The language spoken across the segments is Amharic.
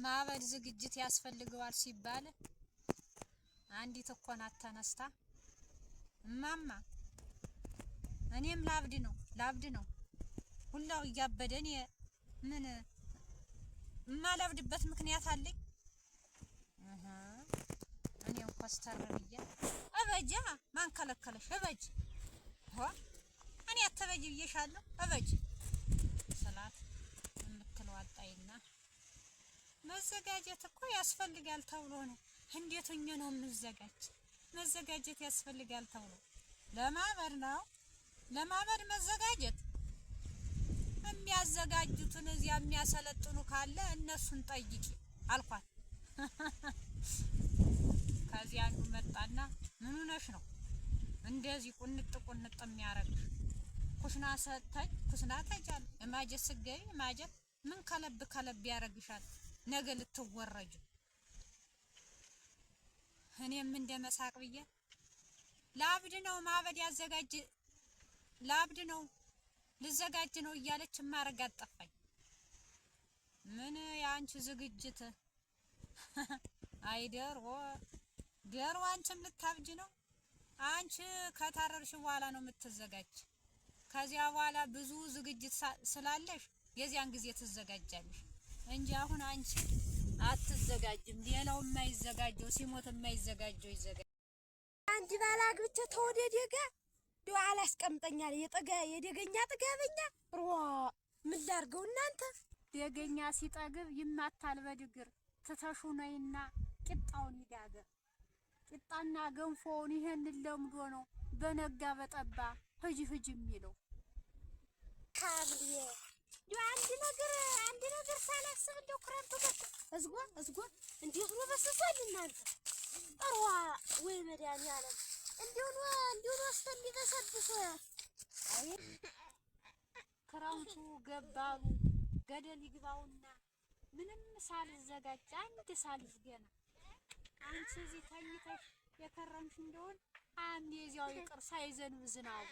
ማበድ ዝግጅት ያስፈልገዋል ሲባል አንዲት እኮ ናት ተነስታ እማማ እኔም ላብድ ነው ሁላው እያበደን ምን ማላብድበት ምክንያት አለኝ እኔም ኮስተር ብዬ አበጃ ማን ከለከለሽ አበጅ እኔ አትበጅ ብዬሻለሁ አበጅ ሰላት የምትለው አጣይና መዘጋጀት እኮ ያስፈልጋል ተብሎ ነው እንዴት ሆኜ ነው የምዘጋጅ መዘጋጀት ያስፈልጋል ተብሎ ለማበድ መዘጋጀት የሚያዘጋጁትን እዚያ የሚያሰለጥኑ ካለ እነሱን ጠይቂ አልኳት ከዚያ አንዱ መጣና ምን ሆነሽ ነው እንደዚህ ቁንጥ የሚያረግሽ ኩሽና ሰተኝ ኩሽና ተጃል ማጀት ስገይ ማጀት ምን ከለብ ያረግሻል ነገ ልትወረጁ እኔም እንደመሳቅ ብዬ ላብድ ነው ማበድ ያዘጋጅ ላብድ ነው ልዘጋጅ ነው እያለች ማረጋት ጠፋኝ ምን ያንቺ ዝግጅት አይደርዎ ደርዋ አንቺም ልታብጅ ነው አንቺ ከታረርሽ በኋላ ነው የምትዘጋጅ ከዚያ በኋላ ብዙ ዝግጅት ስላለሽ የዚያን ጊዜ ትዘጋጃለሽ እንጂ አሁን አንቺ አትዘጋጅም ሌላው የማይዘጋጀው ሲሞት የማይዘጋጀው ይዘጋጅ አንድ ባላግብቼ ተወደደጋ ዶ አላስቀምጠኛል የደገኛ ጥጋበኛ ምን ላርገው እናንተ ደገኛ ሲጠግብ ይማታል በድግር ትተሹ ነይና ቂጣውን ይጋገር ቂጣና ገንፎውን ይሄን ለምዶ ነው በነጋ በጠባ ህጅ የሚለው ካብዬ አንድ ነገር ሳላስብ እንደው ክረምቱ እዝጓ እንዴት ነው በሰሰል እናንተ ወይ መድኃኒዓለም እንዲሁ አስተል በሰብሶ ክረምቱ ገባሉ ገደል ይግባውና ምንም ሳልዘጋጅ አንድ ሳልዝ ገና አንቺ እዚህ ተኝተሽ የከረምሽ እንደሆነ አንዴ እዚያው ይቅር ሳይዘንብ ዝናቡ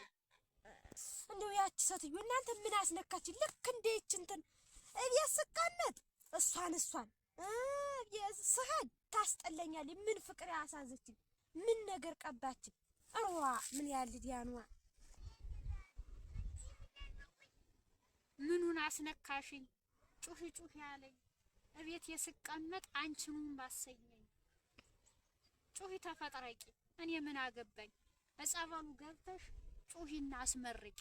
እንደው ያቺ ሴትዮ እናንተ ምን አስነካች ልክ እንደይች እንትን እቤት ስቀመጥ እሷን ስሄድ ታስጠለኛል ምን ፍቅር ያሳዘችኝ ምን ነገር ቀባችኝ ምን ያህል ዲያኗ ምኑን አስነካሽኝ ጩህ ያለኝ እቤት የስቀመጥ አንቺኑን ባሰኘኝ ጩህ ተፈጥረቂ እኔ ምን አገባኝ እጸበሉ ገብተሽ ጩሂና አስመርቂ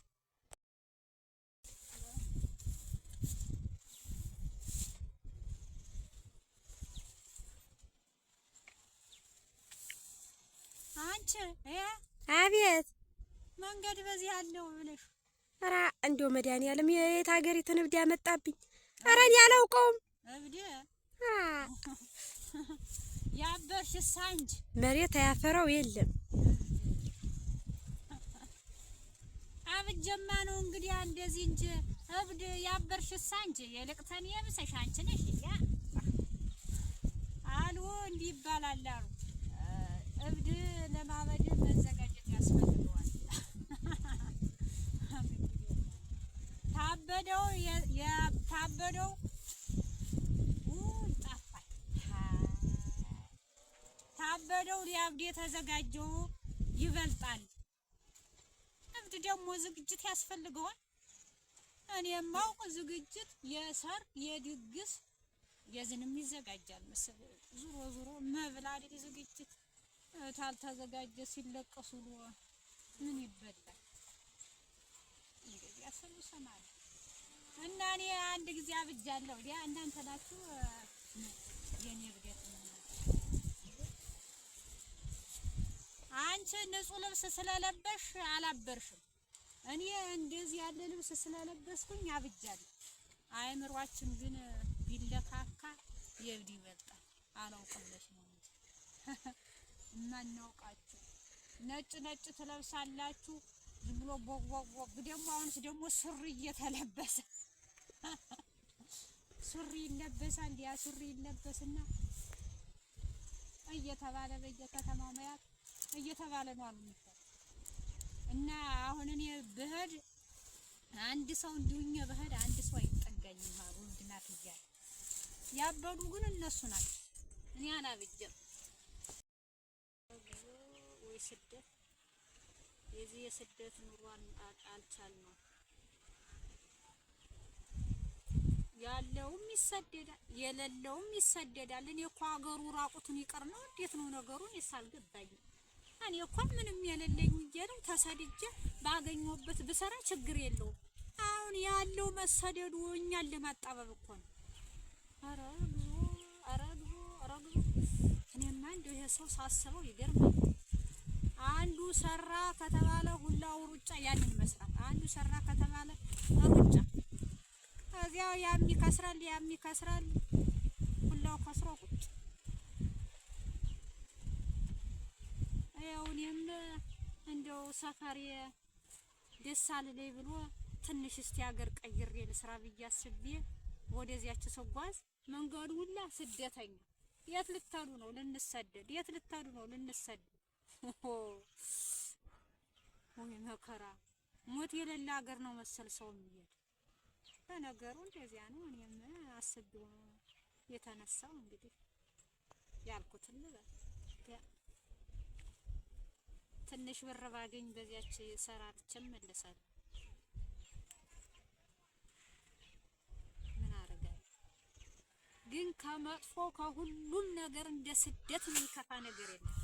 አንቺ አቤት መንገድ በዚህ ያለው ብለሽ ኧረ እንደው መድኃኒዓለም የት ሀገሪቱን እብድ ያመጣብኝ ኧረ እኔ አላውቀውም እብድ ያበርሽሳ እንጂ መሬት አያፈራው የለም አብጀማ ነው እንግዲህ እንደዚህ እንጂ እብድ ያበርሽሳ እንጂ የልቅተን የብሰሽ አንቺ ነሽ ያ አሉ እንዲህ ይባላል አሉ እብድ ለማበድ መዘጋጀት ያስፈልገዋል ታበደው ጣፋኝ ታበደው ሊያብድ የተዘጋጀው ይበልጣል እብድ ደግሞ ዝግጅት ያስፈልገዋል እኔም ማውቅ ዝግጅት የሰርግ የድግስ የዝንም ይዘጋጃል መስል ዙሮ መብላ አይደል ዝግጅት ታልተዘጋጀ ሲለቀሱ ምን ይበላል እንግዲህ ያሰሉ ሰማል እና እኔ አንድ ጊዜ አብጃለሁ ያ እናንተ ናችሁ የኔ እብደት አንቺ ንጹህ ልብስ ስለለበሽ አላበርሽም እኔ እንደዚህ ያለ ልብስ ስለለበስኩኝ አብጃለሁ አይምሯችን ግን ቢለካካ የብድ ይበልጣል አላውቅልሽ ነው እናናውቃችሁ ነጭ ትለብሳላችሁ ዝም ብሎ ቦግ ደግሞ አሁንስ ደግሞ ሱሪ እየተለበሰ ሱሪ ይለበሳል ያ ሱሪ ይለበስና እየተባለ በየከተማው ማያት እየተባለ ነው አሉ እና አሁን እኔ ብሄድ አንድ ሰው እንዲሁኝ ብሄድ አንድ ሰው አይጠጋኝም አሉ እንድናት ይያል ያበዱ ግን እነሱ ናቸው። እኔ አላብጀም። ወይ ስደት የዚህ የስደት ኑሯን አልቻልነው። ያለውም ይሰደዳል የሌለውም ይሰደዳል። እኔ እኮ አገሩ ራቁቱን ይቀር ነው። እንዴት ነው ነገሩን የሳልገባኝ? እኔ እኮ ምንም የሌለኝ ነው ተሰድጄ ባገኘሁበት ብሰራ ችግር የለውም። አሁን ያለው መሰደዱ እኛን ለማጣበብ እኮ ነው። ኧረ እኔማ እንደው ይሄ ሰው ሳስበው ይገርማል። አንዱ ሰራ ከተባለ ሁላው ሩጫ ያንን መስራት፣ አንዱ ሰራ ከተባለ ሩጫ፣ እዚያው ያም ይከስራል ሁላው ከስሮ ቁጭ። እኔም እንደው ሰፈሬ ደስ አልለኝ ብሎ ትንሽ እስቲ ሀገር ቀይሬ ልስራ ብዬ አስቤ ወደዚያች ስጓዝ መንገዱ ሁላ ስደተኛ። የት ልትሄዱ ነው? ልንሰደድ። የት ልትሄዱ ነው? ልንሰደድ። ወይ መከራ! ሞት የሌለ ሀገር ነው መሰል ሰው የሚሄድ። በነገሩ እንደዚያ ነው። እኔም አስቤው ነው የተነሳው። እንግዲህ ያልኩትን ልበል። ትንሽ ብር ባገኝ በዚያች ሰራርቼ እመለሳለሁ። ምን አደርጋለሁ? ግን ከመጥፎ ከሁሉም ነገር እንደ ስደት የሚከፋ ነገር የለም።